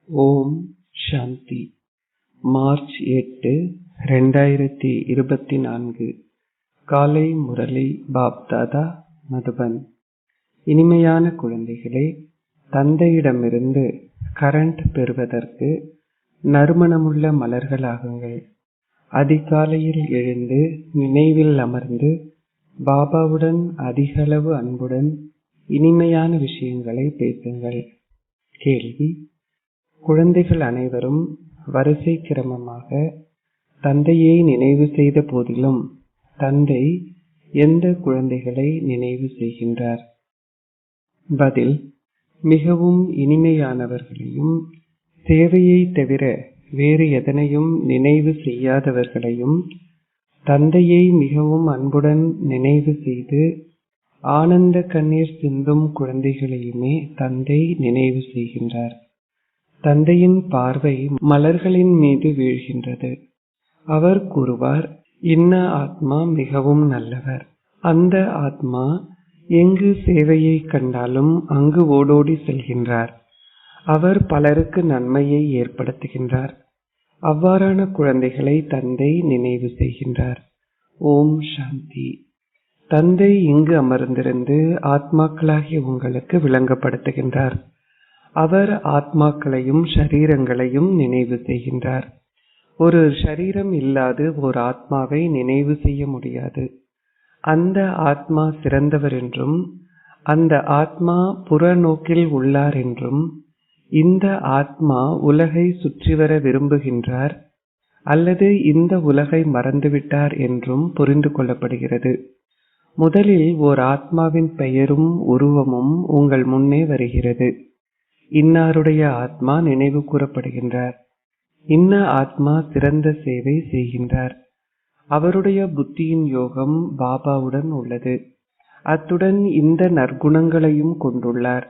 ஓம் சாந்தி. March 8, 2024. காலை முரளி பாப்தாதா, மதுபன். இனிமையான குழந்தைகளே, தந்தையிடமிருந்து கரண்ட் பெறுவதற்கு நறுமணமுள்ள மலர்களாகுங்கள். அதிகாலையில் எழுந்து நினைவில் அமர்ந்து பாபாவுடன் அதிகளவு அன்புடன் இனிமையான விஷயங்களை பேசுங்கள். கேள்வி: குழந்தைகள் அனைவரும் வரிசை கிரமமாக தந்தையை நினைவு செய்த போதிலும் தந்தை எந்த குழந்தைகளை நினைவு செய்கின்றார்? பதில்: மிகவும் இனிமையானவர்களையும் சேவையை தவிர வேறு எதனையும் நினைவு செய்யாதவர்களையும் தந்தையை மிகவும் அன்புடன் நினைவு செய்து ஆனந்த கண்ணீர் சிந்தும் குழந்தைகளையுமே தந்தை நினைவு செய்கின்றார். தந்தையின் பார்வை மலர்களின் மீது வீழ்கின்றது. அவர் கூறுவார், இன்ன ஆத்மா மிகவும் நல்லவர். அந்த ஆத்மா எங்கு சேவையை கண்டாலும் அங்கு ஓடோடி செல்கின்றார். அவர் பலருக்கு நன்மையை ஏற்படுத்துகின்றார். அவ்வாறான குழந்தைகளை தந்தை நினைவு செய்கின்றார். ஓம் சாந்தி. தந்தை இங்கு அமர்ந்திருந்து ஆத்மாக்களாகிய உங்களுக்கு விளங்கப்படுத்துகின்றார். அவர் ஆத்மாக்களையும் ஷரீரங்களையும் நினைவு செய்கின்றார். ஒரு ஷரீரம் இல்லாது ஒரு ஆத்மாவை நினைவு செய்ய முடியாது. அந்த ஆத்மா சிறந்தவர் என்றும் அந்த ஆத்மா புறநோக்கில் உள்ளார் என்றும், இந்த ஆத்மா உலகை சுற்றி வர விரும்புகின்றார் அல்லது இந்த உலகை மறந்துவிட்டார் என்றும் புரிந்து கொள்ளப்படுகிறது. முதலில் ஓர் ஆத்மாவின் பெயரும் உருவமும் உங்கள் முன்னே வருகிறது. இன்னாருடைய ஆத்மா நினைவு கூறப்படுகின்றார். இன்ன ஆத்மா சிறந்த சேவை செய்கின்றார். அவருடைய புத்தியின் யோகம் பாபாவுடன் உள்ளது. அத்துடன் இந்த நற்குணங்களையும் கொண்டுள்ளார்.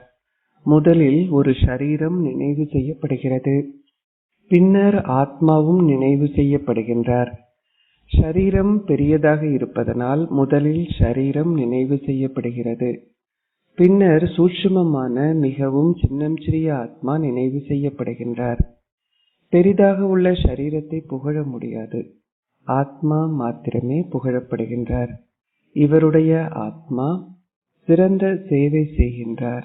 முதலில் ஒரு ஷரீரம் நினைவு செய்யப்படுகிறது. பின்னர் ஆத்மாவும் நினைவு செய்யப்படுகின்றார். ஷரீரம் பெரியதாக இருப்பதனால் முதலில் ஷரீரம் நினைவு செய்யப்படுகிறது. பின்னர் சூட்சுமமான மிகவும் சின்னஞ்சிறிய ஆத்மா நினைவு செய்யப்படுகின்றார். பெரிதாக உள்ள ஷரீரத்தை புகழ முடியாது. ஆத்மா மாத்திரமே புகழப்படுகின்றார். இவருடைய ஆத்மா சிறந்த சேவை செய்கின்றார்.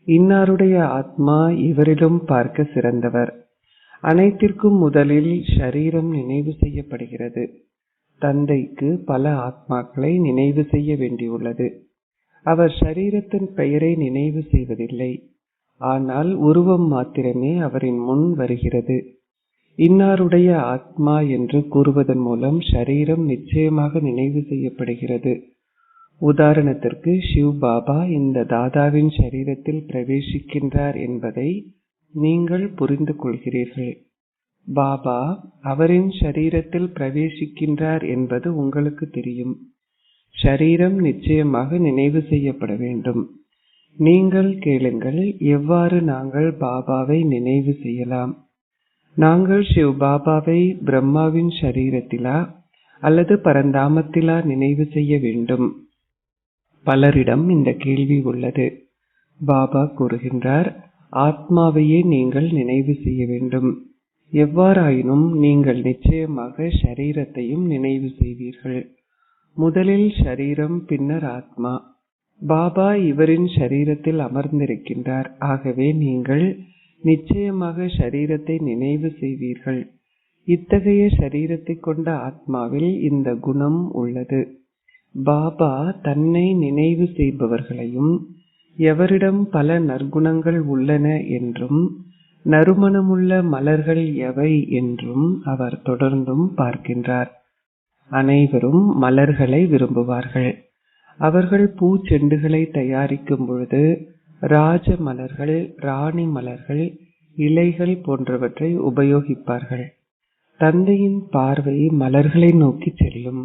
இன்னாருடைய ஆத்மா இவரிலும் பார்க்க சிறந்தவர். அனைத்திற்கும் முதலில் ஷரீரம் நினைவு செய்யப்படுகிறது. தந்தைக்கு பல ஆத்மாக்களை நினைவு செய்ய வேண்டியுள்ளது. அவர் ஷரீரத்தின் பெயரை நினைவு செய்வதில்லை. ஆனால் உருவம் மாத்திரமே அவரின் முன் வருகிறது. இன்னாருடைய ஆத்மா என்று கூறுவதன் மூலம் ஷரீரம் நிச்சயமாக நினைவு செய்யப்படுகிறது. உதாரணத்திற்கு, சிவ் பாபா இந்த தாதாவின் ஷரீரத்தில் பிரவேசிக்கின்றார் என்பதை நீங்கள் புரிந்து கொள்கிறீர்கள். பாபா அவரின் ஷரீரத்தில் பிரவேசிக்கின்றார் என்பது உங்களுக்கு தெரியும். ஷரீரம் நிச்சயமாக நினைவு செய்யப்பட வேண்டும். நீங்கள் கேளுங்கள், எவ்வாறு நாங்கள் பாபாவை நினைவு செய்யலாம்? நாங்கள் சிவ் பாபாவை பிரம்மாவின் ஷரீரத்திலா அல்லது பரந்தாமத்திலா நினைவு செய்ய வேண்டும்? பலரிடம் இந்த கேள்வி உள்ளது. பாபா கூறுகின்றார், ஆத்மாவையே நீங்கள் நினைவு செய்ய வேண்டும். எவ்வாறாயினும் நீங்கள் நிச்சயமாக ஷரீரத்தையும் நினைவு செய்வீர்கள். முதலில் ஷரீரம், பின்னர் ஆத்மா. பாபா இவரின் ஷரீரத்தில் அமர்ந்திருக்கின்றார். ஆகவே நீங்கள் நிச்சயமாக ஷரீரத்தை நினைவு செய்வீர்கள். இத்தகைய ஷரீரத்தை கொண்ட ஆத்மாவில் இந்த குணம் உள்ளது. பாபா தன்னை நினைவு செய்பவர்களையும் எவரிடம் பல நற்குணங்கள் உள்ளன என்றும் நறுமணமுள்ள மலர்கள் எவை என்றும் அவர் தொடர்ந்தும் பார்க்கின்றார். அனைவரும் மலர்களை விரும்புவார்கள். அவர்கள் பூச்செண்டுகளை தயாரிக்கும் பொழுது ராஜ மலர்கள், ராணி மலர்கள், இலைகள் போன்றவற்றை உபயோகிப்பார்கள். தந்தையின் பார்வை மலர்களை நோக்கி செல்லும்.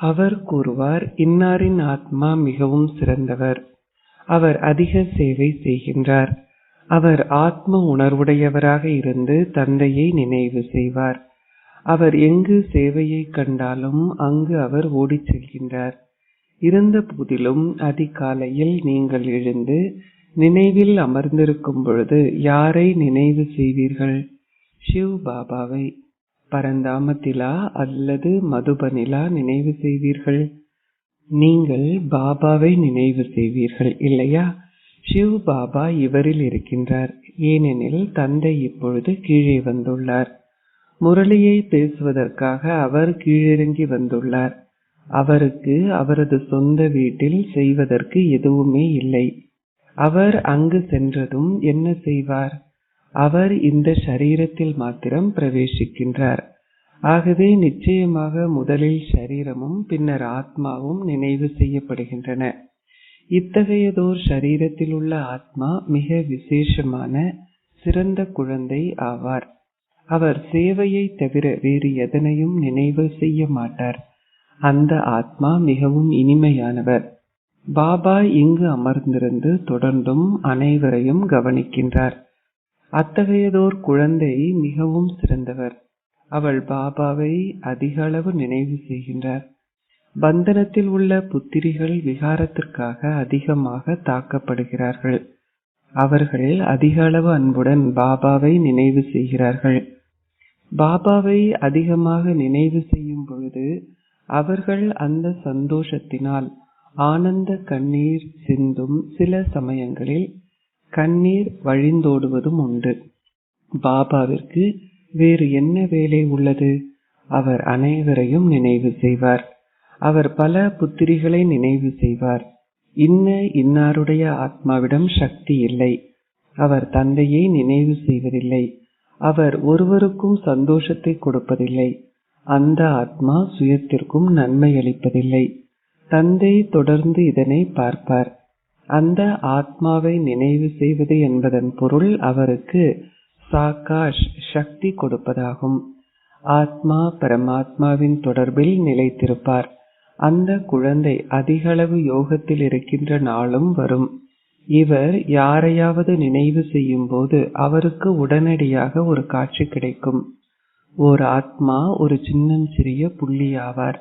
அவர் கூறுவார், இன்னாரின் ஆத்மா மிகவும் சிறந்தவர். அவர் அதிக சேவை செய்கின்றார். அவர் ஆத்ம உணர்வுடையவராக இருந்து தந்தையை நினைவு செய்வார். அவர் எங்கு சேவையை கண்டாலும் அங்கு அவர் ஓடிச் செல்கின்றார். இருந்த போதிலும் அதிகாலையில் நீங்கள் எழுந்து நினைவில் அமர்ந்திருக்கும் பொழுது யாரை நினைவு செய்வீர்கள்? சிவ் பாபாவை. பரந்தாமத்திலா அல்லது மதுபனிலா நினைவு செய்வீர்கள்? நீங்கள் பாபாவை நினைவு செய்வீர்கள் இல்லையா? சிவ் பாபா இவரில் இருக்கின்றார். ஏனெனில் தந்தை இப்பொழுது கீழே வந்துள்ளார். முரளியை பேசுவதற்காக அவர் கீழிறங்கி வந்துள்ளார். அவருக்கு அவரது சொந்த வீட்டில் செய்வதற்கு எதுவுமே இல்லை. அவர் அங்கு சென்றதும் என்ன செய்வார்? அவர் இந்த சரீரத்தில் மாத்திரம் பிரவேசிக்கின்றார். ஆகவே நிச்சயமாக முதலில் சரீரமும் பின்னர் ஆத்மாவும் நினைவு செய்யப்படுகின்றன. இத்தகையதோர் சரீரத்தில் உள்ள ஆத்மா மிக விசேஷமான சிறந்த குழந்தை ஆவார். அவர் சேவையை தவிர வேறு எதனையும் நினைவு செய்ய மாட்டார். அந்த ஆத்மா மிகவும் இனிமையானவர். பாபா இங்கு அமர்ந்திருந்து தொடர்ந்தும் அனைவரையும் கவனிக்கின்றார். அத்தகையதோர் குழந்தை மிகவும் சிறந்தவர். அவள் பாபாவை அதிக அளவு நினைவு செய்கின்றார். பந்தனத்தில் உள்ள புத்திரிகள் விகாரத்திற்காக அதிகமாக தாக்கப்படுகிறார்கள். அவர்கள் அதிக அளவு அன்புடன் பாபாவை நினைவு செய்கிறார்கள். பாபாவை அதிகமாக நினைவு செய்யும் பொழுது அவர்கள் அந்த சந்தோஷத்தினால் ஆனந்த கண்ணீர் சிந்தும். சில சமயங்களில் கண்ணீர் வழிந்தோடுவதும் உண்டு. பாபாவிற்கு வேறு என்ன வேலை உள்ளது? அவர் அனைவரையும் நினைவு செய்வார். அவர் பல புத்திரிகளை நினைவு செய்வார். இன்னாருடைய ஆத்மாவிடம் சக்தி இல்லை. அவர் தந்தையை நினைவு செய்வதில்லை. அவர் ஒருவருக்கும் சந்தோஷத்தை கொடுப்பதில்லை. அந்த ஆத்மா சுயத்திற்கும் நன்மை அளிப்பதில்லை. தந்தை தொடர்ந்து இதனை பார்ப்பார். அந்த ஆத்மாவை நினைவு செய்வது என்பதன் பொருள் அவருக்கு சாகாஷ் சக்தி கொடுப்பதாகும். ஆத்மா பரமாத்மாவின் தொடர்பில் நிலைத்திருப்பார். அந்த குழந்தை அதிகளவு யோகத்தில் இருக்கின்ற நாளும் வரும். இவர் யாரையாவது நினைவு செய்யும் போது அவருக்கு உடனடியாக ஒரு காட்சி கிடைக்கும். ஓர் ஆத்மா ஒரு சின்னம் சிறிய புள்ளி ஆவார்.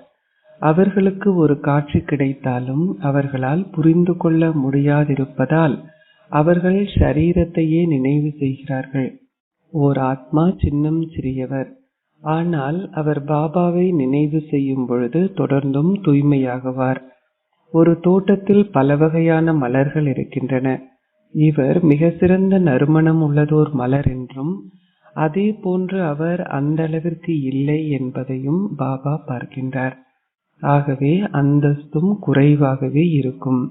அவர்களுக்கு ஒரு காட்சி கிடைத்தாலும் அவர்களால் புரிந்து கொள்ள முடியாதிருப்பதால் அவர்கள் ஷரீரத்தையே நினைவு செய்கிறார்கள். ஓர் ஆத்மா சின்னம் சிறியவர். ஆனால் அவர் பாபாவை நினைவு செய்யும் பொழுது தொடர்ந்தும் தூய்மையாகுவார். ஒரு தோட்டத்தில் பல வகையான மலர்கள் இருக்கின்றன. இவர் மிக சிறந்த நறுமணம் உள்ளதோர் மலர் என்றும் அதே போன்று அவர் அந்த அளவிற்கு இல்லை என்பதையும் பாபா பார்க்கின்றார். ஆகவே அந்தஸ்தும் குறைவாகவே இருக்கும்.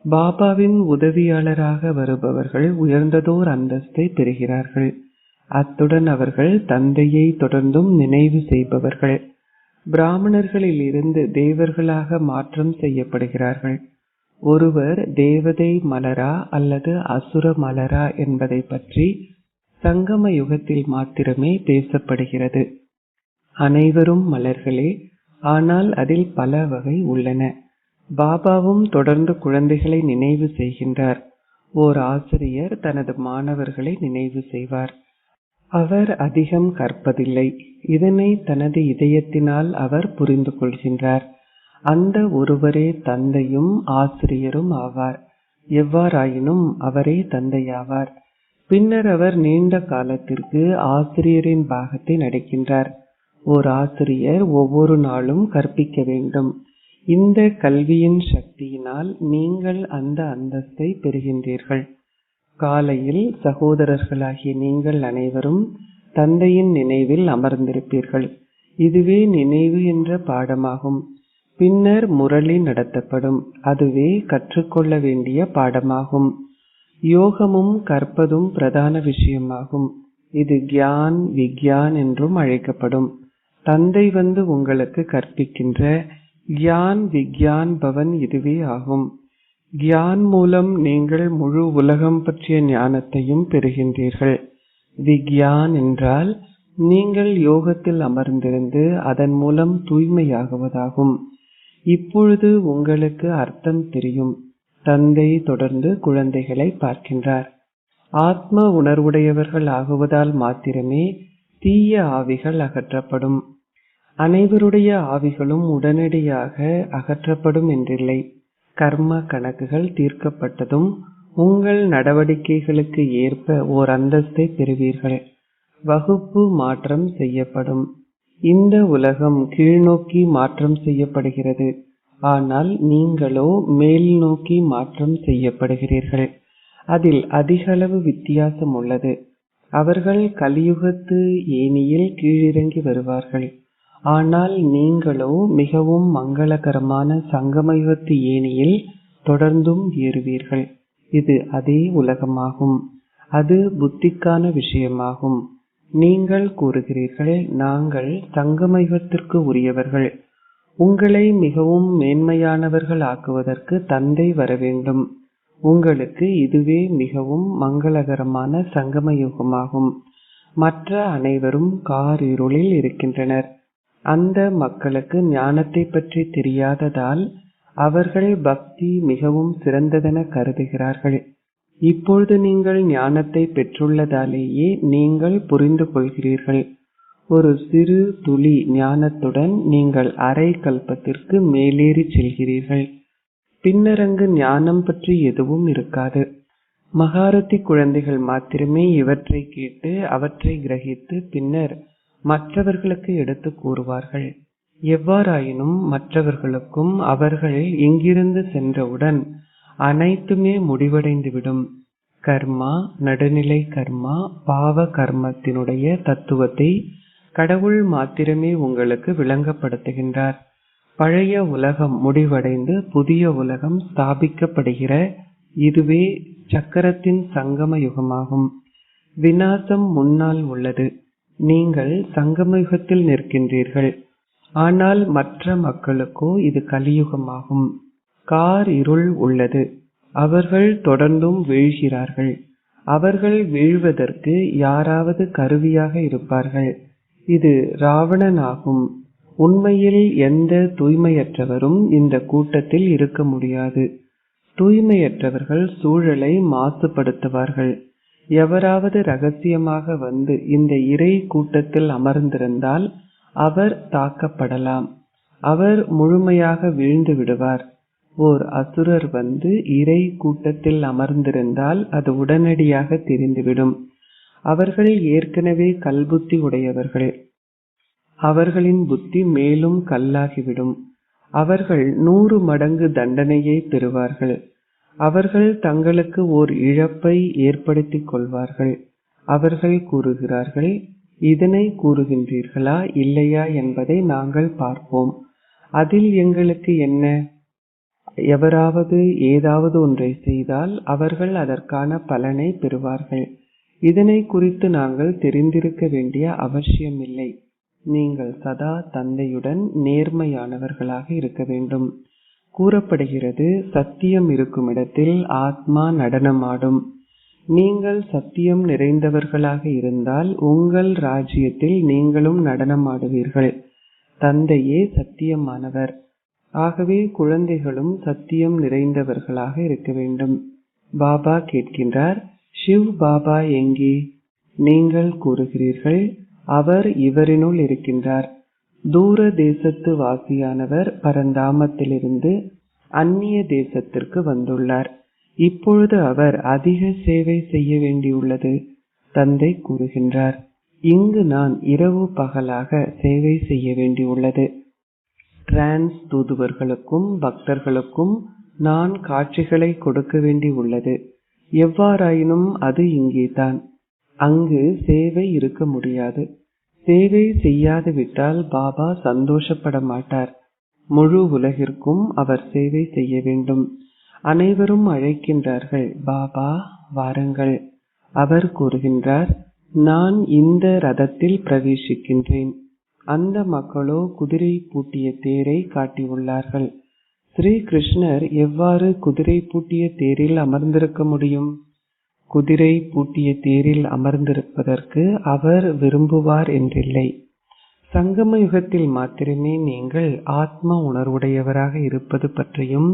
பாபாவின் உதவியாளராக வருபவர்கள் உயர்ந்ததோர் அந்தஸ்தை பெறுகிறார்கள். அத்துடன் அவர்கள் தந்தையை தொடர்ந்தும் நினைவு செய்பவர்கள். பிராமணர்களில் இருந்து தேவர்களாக மாற்றம் செய்யப்படுகிறார்கள். ஒருவர் தேவதை மலரா அல்லது அசுர மலரா என்பதை பற்றி சங்கம யுகத்தில் மாத்திரமே பேசப்படுகிறது. அனைவரும் மலர்களே, ஆனால் அதில் பல வகை உள்ளன. பாபாவும் தொடர்ந்து குழந்தைகளை நினைவு செய்கின்றார். ஓர் ஆசிரியர் தனது மாணவர்களை நினைவு செய்வார். அவர் அதிகம் கற்பதில்லை. இதனை தனது இதயத்தினால் அவர் புரிந்து கொள்கின்றார். அந்த ஒருவரே தந்தையும் ஆசிரியரும் ஆவார். எவ்வாறாயினும் அவரே தந்தையாவார். பின்னர் அவர் நீண்ட காலத்திற்கு ஆசிரியரின் பாகத்தை நடிக்கின்றார். ஓர் ஆசிரியர் ஒவ்வொரு நாளும் கற்பிக்க வேண்டும். இந்த கல்வியின் சக்தியினால் நீங்கள் அந்த அந்தஸ்தை பெறுகின்றீர்கள். காலையில் சகோதரர்களாகிய நீங்கள் அனைவரும் தந்தையின் நினைவில் அமர்ந்திருப்பீர்கள். இதுவே நினைவு என்ற பாடமாகும். பின்னர் முரளி நடத்தப்படும். அதுவே கற்றுக்கொள்ள வேண்டிய பாடமாகும். யோகமும் கற்பதும் பிரதான விஷயமாகும். இது கியான் விக்யான் என்றும் அழைக்கப்படும். தந்தை வந்து உங்களுக்கு கற்பிக்கின்ற கியான் விக்யான் பவன் இதுவே ஆகும். கியான் மூலம் நீங்கள் முழு உலகம் பற்றிய ஞானத்தையும் பெறுகின்றீர்கள். விக்யான் என்றால் நீங்கள் யோகத்தில் அமர்ந்திருந்து அதன் மூலம் தூய்மையாகுவதாகும். இப்பொழுது உங்களுக்கு அர்த்தம் தெரியும். தந்தை தொடர்ந்து குழந்தைகளை பார்க்கின்றார். ஆத்ம உணர்வுடையவர்கள் ஆகுவதால் மாத்திரமே தீய ஆவிகள் அகற்றப்படும். அனைவருடைய ஆவிகளும் உடனடியாக அகற்றப்படும் என்றில்லை. கர்ம கணக்குகள் தீர்க்கப்பட்டதும் உங்கள் நடவடிக்கைகளுக்கு ஏற்ப ஓர் அந்தஸ்தை பெறுவீர்கள். வகுப்பு மாற்றம் செய்யப்படும். இந்த உலகம் கீழ்நோக்கி மாற்றம் செய்யப்படுகிறது. ஆனால் நீங்களோ மேல் நோக்கி மாற்றம் செய்யப்படுகிறீர்கள். அதில் அதிகளவு வித்தியாசம் உள்ளது. அவர்கள் கலியுகத்து ஏணியில் கீழிறங்கி வருவார்கள். ஆனால் நீங்களோ மிகவும் மங்களகரமான சங்கமயுகத்து ஏணியில் தொடர்ந்தும் ஏறுவீர்கள். இது அதே உலகமாகும். அது புத்திக்கான விஷயமாகும். நீங்கள் கூறுகிறீர்கள், நாங்கள் சங்கமயுகத்திற்கு உரியவர்கள். உங்களை மிகவும் மேன்மையானவர்கள் ஆக்குவதற்கு தந்தை வர வேண்டும். உங்களுக்கு இதுவே மிகவும் மங்களகரமான சங்கமயுகமாகும். மற்ற அனைவரும் காரிருளில் இருக்கின்றனர். அந்த மக்களுக்கு ஞானத்தை பற்றி தெரியாததால் அவர்கள் பக்தி மிகவும் சிறந்ததென கருதுகிறார்கள். இப்பொழுது நீங்கள் ஞானத்தை பெற்றுள்ளதாலேயே நீங்கள் புரிந்து கொள்கிறீர்கள். ஒரு சிறு துளி ஞானத்துடன் நீங்கள் அரை கல்பத்திற்கு மேலேறி செல்கிறீர்கள். பின்னர் அங்கு ஞானம் பற்றி எதுவும் இருக்காது. மகாரதி குழந்தைகள் மாத்திரமே இவற்றை கேட்டு அவற்றை கிரகித்து பின்னர் மற்றவர்களுக்கு எடுத்து கூறுவார்கள். எவ்வாறாயினும் மற்றவர்களுக்கும் அவர்கள் இங்கிருந்து சென்றவுடன் அனைத்துமே முடிவடைந்துவிடும். கர்மா, நடுநிலை கர்மா, பாவ கர்மத்தினுடைய தத்துவத்தை கடவுள் மாத்திரமே உங்களுக்கு விளங்கப்படுத்துகின்றார். பழைய உலகம் முடிவடைந்து புதிய உலகம் ஸ்தாபிக்கப்படுகிற இதுவே சக்கரத்தின் சங்கம யுகமாகும். விநாசம் முன்னால் உள்ளது. நீங்கள் சங்கம யுகத்தில் நிற்கின்றீர்கள். ஆனால் மற்ற மக்களுக்கோ இது கலியுகமாகும். கார் இருள் உள்ளது. அவர்கள் தொடர்ந்தும் வீழ்கிறார்கள். அவர்கள் வீழ்வதற்கு யாராவது கருவியாக இருப்பார்கள். இது ராவணனாகும். உண்மையில் எந்த தூய்மையற்றவரும் இந்த கூட்டத்தில் இருக்க முடியாது. தூய்மையற்றவர்கள் சூழலை மாசுபடுத்துவார்கள். எவராவது ரகசியமாக வந்து இந்த இறை கூட்டத்தில் அமர்ந்திருந்தால் அவர் தாக்கப்படலாம். அவர் முழுமையாக வீழ்ந்து விடுவார். ஓர் அசுரர் வந்து இறை கூட்டத்தில் அமர்ந்திருந்தால் அது உடனடியாக தெரிந்துவிடும். அவர்கள் ஏற்கனவே கல்புத்தி உடையவர்கள். அவர்களின் புத்தி மேலும் கல்லாகிவிடும். அவர்கள் 100 மடங்கு தண்டனையை பெறுவார்கள். அவர்கள் தங்களுக்கு ஓர் இழப்பை ஏற்படுத்திக் கொள்வார்கள். அவர்கள் கூறுகிறார்கள், இதனை கூறுகின்றீர்களா இல்லையா என்பதை நாங்கள் பார்ப்போம். அதில் எங்களுக்கு என்ன? எவராவது ஏதாவது ஒன்றை செய்தால் அவர்கள் அதற்கான பலனை பெறுவார்கள். இதனை குறித்து நாங்கள் தெரிந்திருக்க வேண்டிய அவசியமில்லை. நீங்கள் சதா தந்தையுடன் நேர்மையானவர்களாக இருக்க வேண்டும். கூறப்படுகிறது, சத்தியம் இருக்கும் இடத்தில் ஆத்மா நடனமாடும். நீங்கள் சத்தியம் நிறைந்தவர்களாக இருந்தால் உங்கள் ராஜ்யத்தில் நீங்களும் நடனமாடுவீர்கள். தந்தையே சத்தியமானவர். ஆகவே குழந்தைகளும் சத்தியம் நிறைந்தவர்களாக இருக்க வேண்டும். பாபா கேட்கின்றார், ஷிவ் பாபா எங்கே? நீங்கள் கூறுகிறீர்கள், அவர் இவரினுள் இருக்கின்றார். தூர தேசத்து வாசியானவர் பரந்தாமத்திலிருந்து அந்நிய தேசத்திற்கு வந்துள்ளார். இப்பொழுது அவர் அதிக சேவை செய்ய வேண்டியுள்ளது. தந்தை கூறுகின்றார், இங்கு நான் இரவு பகலாக சேவை செய்ய வேண்டியுள்ளது. டிரான்ஸ் தூதுவர்களுக்கும் பக்தர்களுக்கும் நான் காட்சிகளை கொடுக்க வேண்டி உள்ளது. எவ்வாறாயினும் அது இங்கேதான். அங்கு சேவை இருக்க முடியாது. சேவை செய்யாது விட்டால் பாபா சந்தோஷப்பட மாட்டார். முழு உலகிற்கும் அவர் சேவை செய்ய வேண்டும். அனைவரும் அழைக்கின்றார்கள், பாபா வாருங்கள். அவர் கூறுகின்றார், நான் இந்த ரதத்தில் பிரவேசிக்கின்றேன். அந்த மக்களோ குதிரை பூட்டிய தேரை காட்டியுள்ளார்கள். ஸ்ரீ கிருஷ்ணர் எவ்வாறு குதிரை பூட்டிய தேரில் அமர்ந்திருக்க முடியும்? குதிரை பூட்டிய தேரில் அமர்ந்திருப்பதற்கு அவர் விரும்புவார் என்றில்லை. சங்கம யுகத்தில் மாத்திரமே நீங்கள் ஆத்ம உணர்வுடையவராக இருப்பது பற்றியும்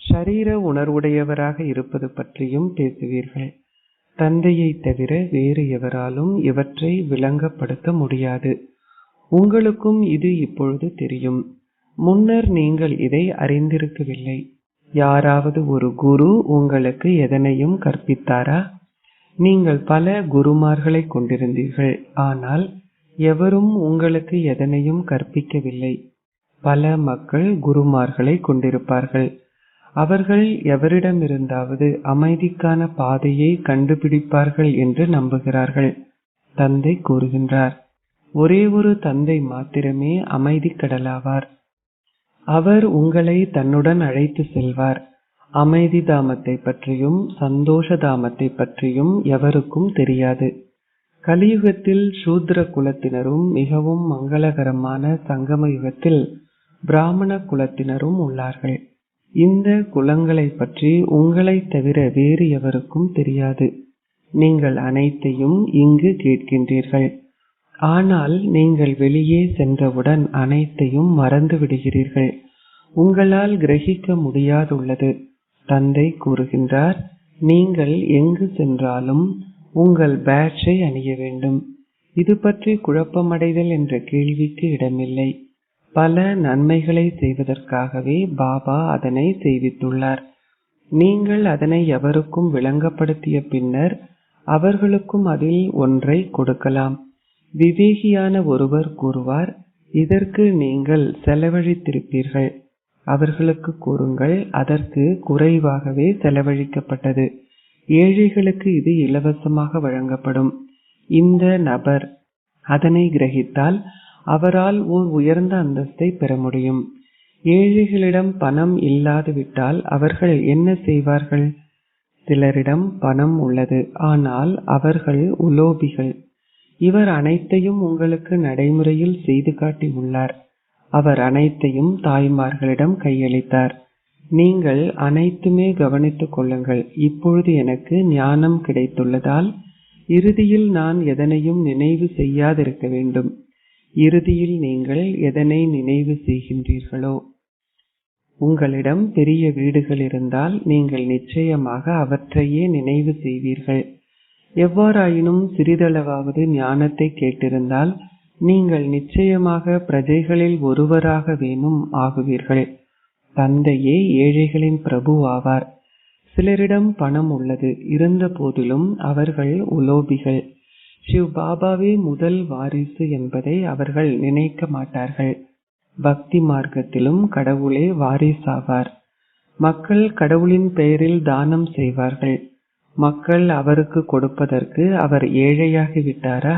ஷரீர உணர்வுடையவராக இருப்பது பற்றியும் பேசுவீர்கள். தந்தையை தவிர வேறு எவராலும் இவற்றை விளங்கப்படுத்த முடியாது. உங்களுக்கும் இது இப்பொழுது தெரியும். முன்னர் நீங்கள் இதை அறிந்திருக்கவில்லை. யாராவது ஒரு குரு உங்களுக்கு எதனையும் கற்பித்தாரா? நீங்கள் பல குருமார்களை கொண்டிருந்தீர்கள், ஆனால் எவரும் உங்களுக்கு எதனையும் கற்பிக்கவில்லை. பல மக்கள் குருமார்களை கொண்டிருப்பார்கள். அவர்கள் எவரிடமிருந்தாவது அமைதிக்கான பாதையை கண்டுபிடிப்பார்கள் என்று நம்புகிறார்கள். தந்தை கூறுகின்றார், ஒரே ஒரு தந்தை மாத்திரமே அமைதி கடலாவார். அவர் உங்களை தன்னுடன் அழைத்து செல்வார். அமைதி தாமத்தை பற்றியும் சந்தோஷ தாமத்தை பற்றியும் எவருக்கும் தெரியாது. கலியுகத்தில் சூத்ர குலத்தினரும் மிகவும் மங்களகரமான சங்கம யுகத்தில் பிராமண குலத்தினரும் உள்ளார்கள். இந்த குலங்களை பற்றி உங்களை தவிர வேறு எவருக்கும் தெரியாது. நீங்கள் அனைத்தையும் இங்கு கேட்கின்றீர்கள், ஆனால் நீங்கள் வெளியே சென்றவுடன் அனைத்தையும் மறந்து விடுகிறீர்கள். உங்களால் கிரகிக்க முடியாதுள்ளது. தந்தை கூறுகின்றார், நீங்கள் எங்கு சென்றாலும் உங்கள் பேட்ஜை அணிய வேண்டும். இது பற்றி குழப்பமடைதல் என்ற கேள்விக்கு இடமில்லை. பல நன்மைகளை செய்வதற்காகவே பாபா அதனை செய்வித்துள்ளார். நீங்கள் அதனை எவருக்கும் விளங்கப்படுத்திய பின்னர் அவர்களுக்கும் அதில் ஒன்றை கொடுக்கலாம். விவேகியான ஒருவர் கூறுவார், இதற்கு நீங்கள் செலவழித்திருப்பீர்கள். அவர்களுக்கு கூறுங்கள், அதற்கு குறைவாகவே செலவழிக்கப்பட்டது. ஏழைகளுக்கு இது இலவசமாக வழங்கப்படும். இந்த நபர் அதனை கிரகித்தால் அவரால் ஓர் உயர்ந்த அந்தஸ்தை பெற முடியும். ஏழைகளிடம் பணம் இல்லாது விட்டால் அவர்கள் என்ன செய்வார்கள்? சிலரிடம் பணம் உள்ளது, ஆனால் அவர்கள் உலோபிகள். இவர் அனைத்தையும் உங்களுக்கு நடைமுறையில் செய்து காட்டி உள்ளார். அவர் அனைத்தையும் தாய்மார்களிடம் கையளித்தார். நீங்கள் அனைத்துமே கவனித்துக் கொள்ளுங்கள். இப்பொழுது எனக்கு ஞானம் கிடைத்துள்ளதால் இறுதியில் நான் எதனையும் நினைவு செய்யாதிருக்க வேண்டும். இறுதியில் நீங்கள் எதனை நினைவு செய்கின்றீர்களோ, உங்களிடம் பெரிய வீடுகள் இருந்தால் நீங்கள் நிச்சயமாக அவற்றையே நினைவு செய்வீர்கள். எவ்வாறாயினும் சிறிதளவாவது ஞானத்தை கேட்டிருந்தால் நீங்கள் நிச்சயமாக பிரஜைகளில் ஒருவராக வேணும் ஆகுவீர்கள். தந்தையே ஏழைகளின் பிரபு ஆவார். சிலரிடம் பணம் உள்ளது, இருந்த போதிலும் அவர்கள் உலோபிகள். சிவ் பாபாவே முதல் வாரிசு என்பதை அவர்கள் நினைக்க மாட்டார்கள். பக்தி மார்க்கத்திலும் கடவுளே வாரிசாவார். மக்கள் கடவுளின் பெயரில் தானம் செய்வார்கள். மக்கள் அவருக்கு கொடுப்பதற்கு அவர் ஏழையாகிவிட்டாரா?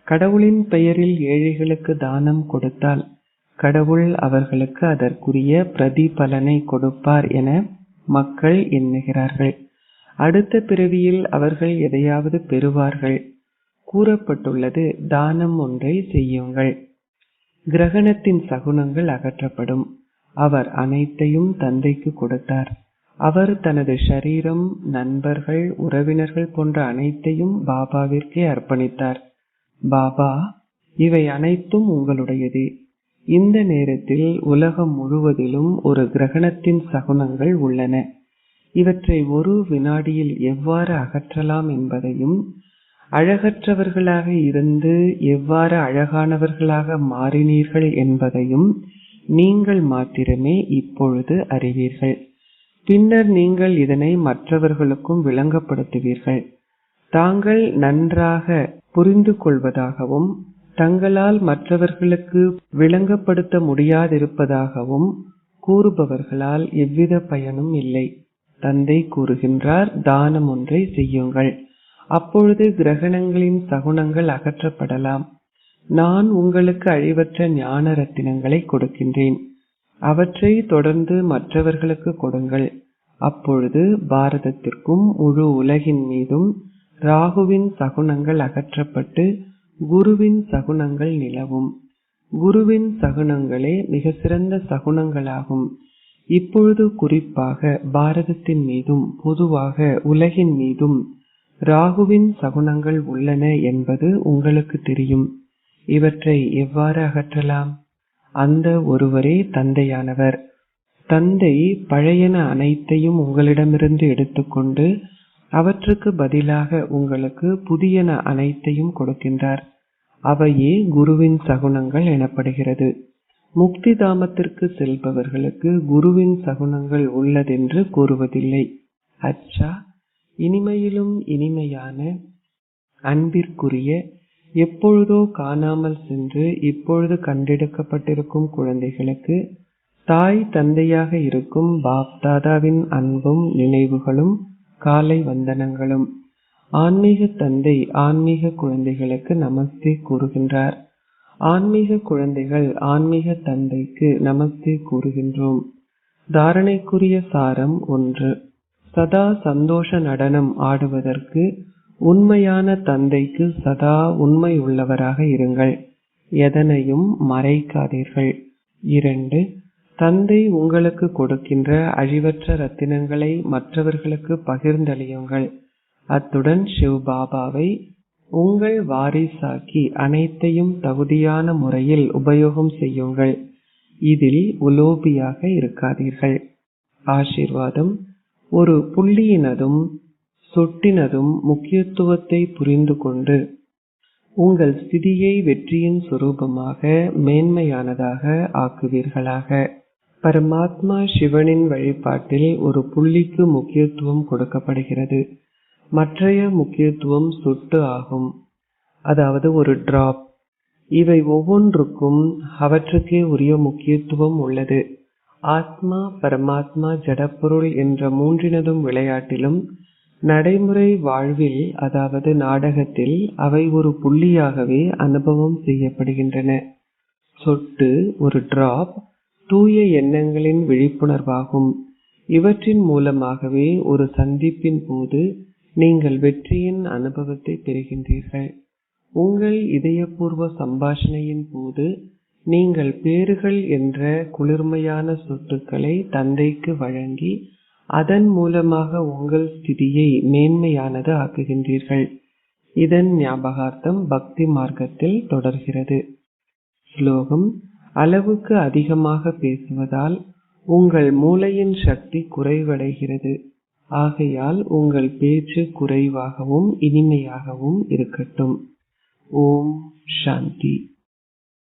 கடவுளின் பெயரில் ஏழைகளுக்கு தானம் கொடுத்தால் கடவுள் அவர்களுக்கு அதற்குரிய பிரதிபலனை கொடுப்பார் என மக்கள் எண்ணுகிறார்கள். அடுத்த பிறவியில் அவர்கள் எதையாவது பெறுவார்கள். கூறப்பட்டுள்ளது, தானம் ஒன்றை செய்யுங்கள். கிரகணத்தின் சகுனங்கள் அகற்றப்படும். அவர் அனைத்தையும் தந்தைக்கு கொடுத்தார். அவர் தனது ஷரீரம், நண்பர்கள், உறவினர்கள் போன்ற அனைத்தையும் பாபாவிற்கே அர்ப்பணித்தார். பாபா, இவை அனைத்தும் உங்களுடையதே. இந்த நேரத்தில் உலகம் முழுவதிலும் ஒரு கிரகணத்தின் சகுனங்கள் உள்ளன. இவற்றை ஒரு வினாடியில் எவ்வாறு அகற்றலாம் என்பதையும், அழகற்றவர்களாக இருந்து எவ்வாறு அழகானவர்களாக மாறினீர்கள் என்பதையும் நீங்கள் மாத்திரமே இப்பொழுது அறிவீர்கள். பின்னர் நீங்கள் இதனை மற்றவர்களுக்கும் விளங்கப்படுத்துவீர்கள். தாங்கள் நன்றாக புரிந்து கொள்வதாகவும் தங்களால் மற்றவர்களுக்கு விளங்கப்படுத்த முடியாதிருப்பதாகவும் கூறுபவர்களால் எவ்வித பயனும் இல்லை. தந்தை கூறுகின்றார், தானம் ஒன்றை செய்யுங்கள். அப்பொழுது கிரகணங்களின் சகுனங்கள் அகற்றப்படலாம். நான் உங்களுக்கு அழிவற்ற ஞான ரத்தினங்களை கொடுக்கின்றேன். அவற்றை தொடர்ந்து மற்றவர்களுக்கு கொடுங்கள். அப்பொழுது பாரதத்திற்கும் முழு உலகின் மீதும் ராகுவின் சகுனங்கள் அகற்றப்பட்டு குருவின் சகுனங்கள் நிலவும். குருவின் சகுனங்களே மிக சிறந்த சகுனங்களாகும். இப்பொழுது குறிப்பாக பாரதத்தின் மீதும் பொதுவாக உலகின் மீதும் ராகுவின் சகுனங்கள் உள்ளன என்பது உங்களுக்கு தெரியும். இவற்றை எவ்வாறு அகற்றலாம்? அந்த ஒருவரே தந்தையானவர். தந்தை பழையன அனைத்தையும் உங்களிடமிருந்து எடுத்துக்கொண்டு அவற்றுக்கு பதிலாக உங்களுக்கு புதியன அனைத்தையும் கொடுக்கின்றார். அவையே குருவின் சகுனங்கள் எனப்படுகிறது. முக்தி தாமத்திற்கு செல்பவர்களுக்கு குருவின் சகுனங்கள் உள்ளதென்று கூறுவதில்லை. அச்சா, இனிமையிலும் இனிமையான அன்பிற்குரிய, எப்பொழுதோ காணாமல் சென்று இப்பொழுது கண்டெடுக்கப்பட்டிருக்கும் குழந்தைகளுக்கு தாய் தந்தையாக இருக்கும் பாப் தாதாவின் அன்பும் நினைவுகளும் காலை வந்தனங்களும். ஆன்மீக தந்தை ஆன்மீக குழந்தைகளுக்கு நமஸ்தே கூறுகின்றார். ஆன்மீக குழந்தைகள் ஆன்மீக தந்தைக்கு நமஸ்தே கூறுகின்றோம். தாரணைக்குரிய சாரம் 1. சதா சந்தோஷ நடனம் ஆடுவதற்கு உண்மையான தந்தைக்கு சதா உண்மை உள்ளவராக இருங்கள். எதனையும் மறைக்காதீர்கள். 2. தந்தை உங்களுக்கு கொடுக்கின்ற அழிவற்ற ரத்தினங்களை மற்றவர்களுக்கு பகிர்ந்தளியுங்கள். அத்துடன் சிவ் பாபாவை உங்கள் வாரிசாக்கி அனைத்தையும் தகுதியான முறையில் உபயோகம் செய்யுங்கள். இதில் உலோபியாக இருக்காதீர்கள். ஆசீர்வாதம். ஒரு புள்ளியினதும் சொட்டினதும் முக்கியத்துவத்தை புரிந்து கொண்டு உங்கள் ஸ்திதியை வெற்றியின் சுரூபமாக மேன்மையானதாக ஆக்குவீர்களாக. பரமாத்மா சிவனின் வழிபாட்டில் ஒரு புள்ளிக்கு முக்கியத்துவம் கொடுக்கப்படுகிறது. மற்றைய முக்கியத்துவம் சொட்டு ஆகும், அதாவது ஒரு டிராப். இவை ஒவ்வொன்றுக்கும் அவற்றுக்கே உரிய முக்கியத்துவம் உள்ளது. ஆத்மா, பரமாத்மா, ஜடப்பொருள் என்ற மூன்றினதும் விளையாட்டிலும் நடைமுறை வாழ்வில், அதாவது நாடகத்தில், அவை ஒரு புள்ளியாகவே அனுபவம் செய்யப்படுகின்றன. சொட்டு, ஒரு டிராப், தூய எண்ணங்களின் விழிப்புணர்வாகும். இவற்றின் மூலமாகவே ஒரு சந்திப்பின் போது நீங்கள் வெற்றியின் அனுபவத்தை பெறுகின்றீர்கள். உங்கள் இதயபூர்வ சம்பாஷணையின் போது நீங்கள் பேறுகள் என்ற குளிர்மையான சொட்டுக்களை தந்தைக்கு வழங்கி அதன் மூலமாக உங்கள் ஸ்திதியை மேன்மையானது ஆக்குகின்றீர்கள். இதன் ஞாபகார்த்தம் பக்தி மார்க்கத்தில் தொடர்கிறது. ஸ்லோகம். அளவுக்கு அதிகமாக பேசுவதால் உங்கள் மூளையின் சக்தி குறைவடைகிறது. ஆகையால் உங்கள் பேச்சு குறைவாகவும் இனிமையாகவும் இருக்கட்டும். ஓம் சாந்தி.